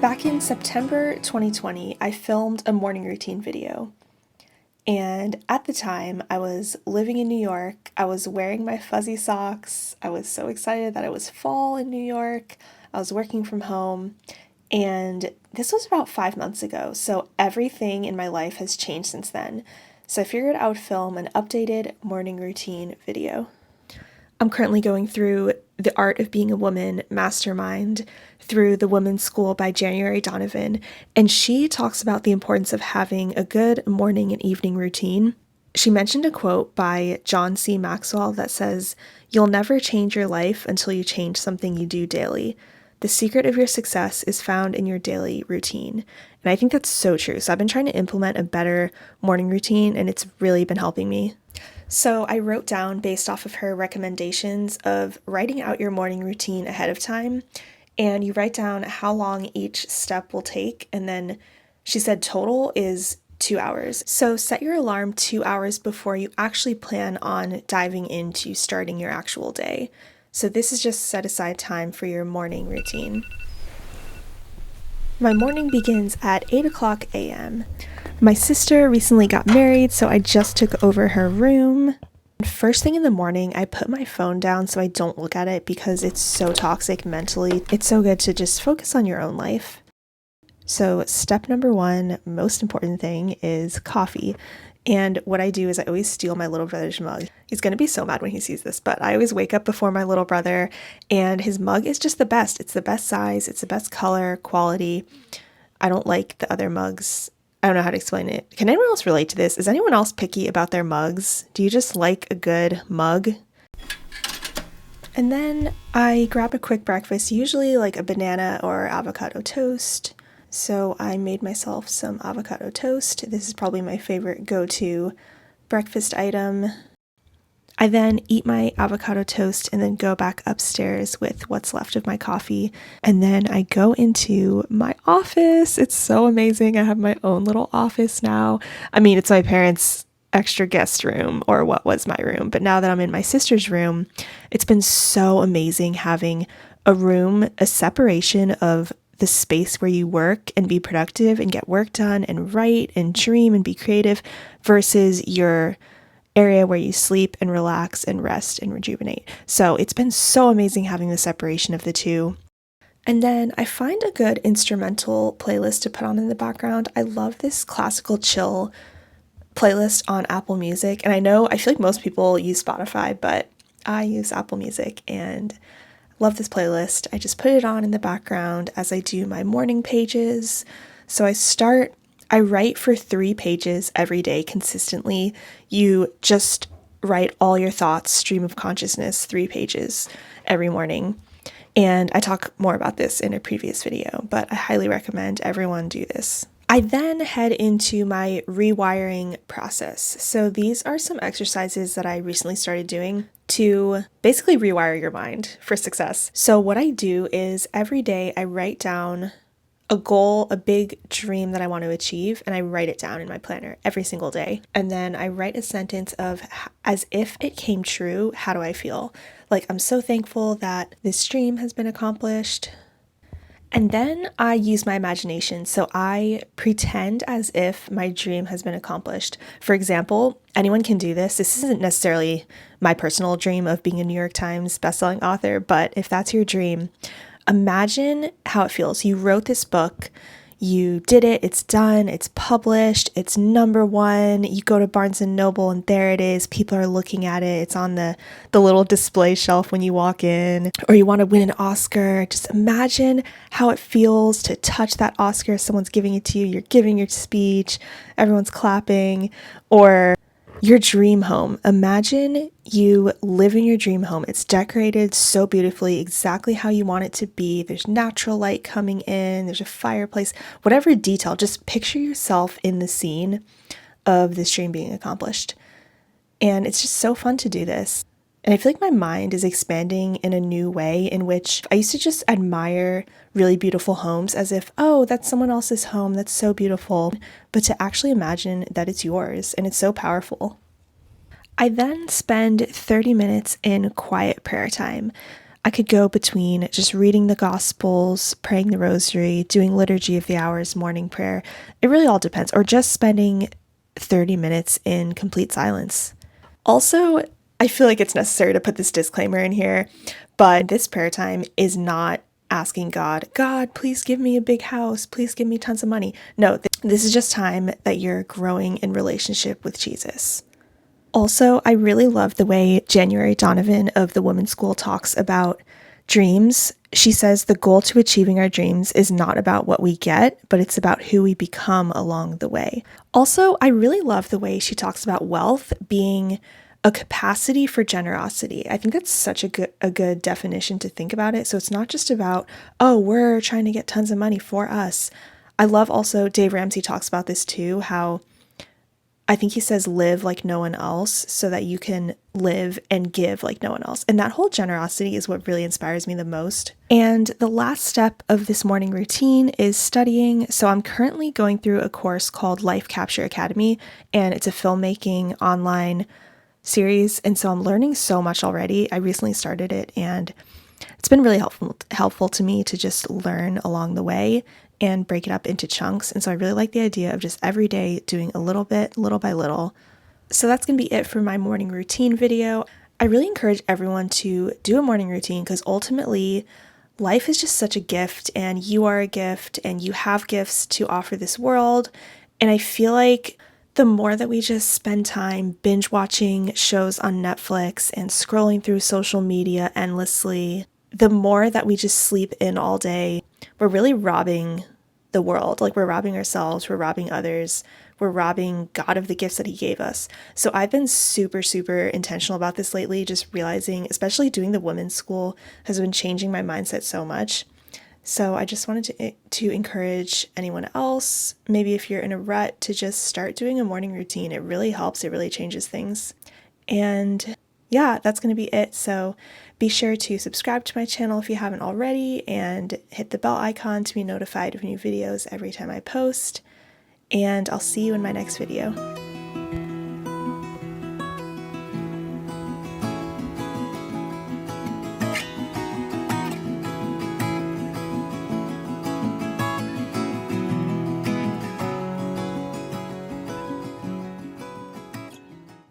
Back in September 2020, I filmed a morning routine video. And at the time, I was living in New York. I was wearing my fuzzy socks. I was so excited that it was fall in New York. I was working from home. And this was about 5 months ago. So everything in my life has changed since then. So I figured I would film an updated morning routine video. I'm currently going through The Art of Being a Woman Mastermind through the Women's School by January Donovan, and she talks about the importance of having a good morning and evening routine. She mentioned a quote by John C. Maxwell that says, "You'll never change your life until you change something you do daily. The secret of your success is found in your daily routine." And I think that's so true. So I've been trying to implement a better morning routine, and it's really been helping me. So I wrote down, based off of her recommendations, of writing out your morning routine ahead of time, and you write down how long each step will take, and then she said total is 2 hours. So set your alarm 2 hours before you actually plan on diving into starting your actual day. So this is just set aside time for your morning routine. My morning begins at 8 o'clock a.m. My sister recently got married, so I just took over her room. First thing in the morning, I put my phone down so I don't look at it because it's so toxic mentally. It's so good to just focus on your own life. So step number one, most important thing, is coffee. And what I do is I always steal my little brother's mug. He's going to be so mad when he sees this, but I always wake up before my little brother, and his mug is just the best. It's the best size, it's the best color, quality. I don't like the other mugs. I don't know how to explain it. Can anyone else relate to this? Is anyone else picky about their mugs? Do you just like a good mug? And then I grab a quick breakfast, usually like a banana or avocado toast. So I made myself some avocado toast. This is probably my favorite go-to breakfast item. I then eat my avocado toast and then go back upstairs with what's left of my coffee. And then I go into my office. It's so amazing. I have my own little office now. I mean, it's my parents' extra guest room, or what was my room. But now that I'm in my sister's room, it's been so amazing having a room, a separation of the space where you work and be productive and get work done and write and dream and be creative versus your area where you sleep and relax and rest and rejuvenate. So it's been so amazing having the separation of the two. And then I find a good instrumental playlist to put on in the background. I love this classical chill playlist on Apple Music. And I feel like most people use Spotify, but I use Apple Music and love this playlist. I just put it on in the background as I do my morning pages. So I write for 3 pages every day consistently. You just write all your thoughts, stream of consciousness, 3 pages every morning. And I talk more about this in a previous video, but I highly recommend everyone do this. I then head into my rewiring process. So these are some exercises that I recently started doing to basically rewire your mind for success. So what I do is every day I write down a goal, a big dream that I want to achieve, and I write it down in my planner every single day. And then I write a sentence of, as if it came true, how do I feel? Like, I'm so thankful that this dream has been accomplished. And then I use my imagination. So I pretend as if my dream has been accomplished. For example, anyone can do this. This isn't necessarily my personal dream of being a New York Times bestselling author, but if that's your dream, imagine how it feels. You wrote this book, you did it, it's done, it's published, it's #1. You go to Barnes & Noble and there it is. People are looking at it. It's on the little display shelf when you walk in. Or you want to win an Oscar. Just imagine how it feels to touch that Oscar. Someone's giving it to you. You're giving your speech. Everyone's clapping. Or your dream home. Imagine you live in your dream home. It's decorated so beautifully, exactly how you want it to be. There's natural light coming in. There's a fireplace. Whatever detail, just picture yourself in the scene of this dream being accomplished. And it's just so fun to do this. And I feel like my mind is expanding in a new way in which I used to just admire really beautiful homes as if, oh, that's someone else's home, that's so beautiful. But to actually imagine that it's yours, and it's so powerful. I then spend 30 minutes in quiet prayer time. I could go between just reading the Gospels, praying the Rosary, doing Liturgy of the Hours, morning prayer. It really all depends. Or just spending 30 minutes in complete silence. Also, I feel like it's necessary to put this disclaimer in here, but this prayer time is not asking God, please give me a big house, please give me tons of money. No, this is just time that you're growing in relationship with Jesus. Also, I really love the way January Donovan of the Women's School talks about dreams. She says the goal to achieving our dreams is not about what we get, but it's about who we become along the way. Also, I really love the way she talks about wealth being a capacity for generosity. I think that's such a good definition to think about it. So it's not just about, oh, we're trying to get tons of money for us. I love also, Dave Ramsey talks about this too, how I think he says live like no one else so that you can live and give like no one else. And that whole generosity is what really inspires me the most. And the last step of this morning routine is studying. So I'm currently going through a course called Life Capture Academy, and it's a filmmaking online series. And so I'm learning so much already. I recently started it, and it's been really helpful to me to just learn along the way and break it up into chunks. And so I really like the idea of just every day doing a little bit, little by little. So that's going to be it for my morning routine video. I really encourage everyone to do a morning routine because ultimately life is just such a gift, and you are a gift, and you have gifts to offer this world. And I feel like the more that we just spend time binge watching shows on Netflix and scrolling through social media endlessly, the more that we just sleep in all day, we're really robbing the world. Like, we're robbing ourselves, we're robbing others, we're robbing God of the gifts that he gave us. So I've been super, super intentional about this lately, just realizing, especially doing the women's school has been changing my mindset so much. So I just wanted to encourage anyone else, maybe if you're in a rut, to just start doing a morning routine. It really helps. It really changes things. And yeah, that's going to be it. So be sure to subscribe to my channel if you haven't already, and hit the bell icon to be notified of new videos every time I post. And I'll see you in my next video.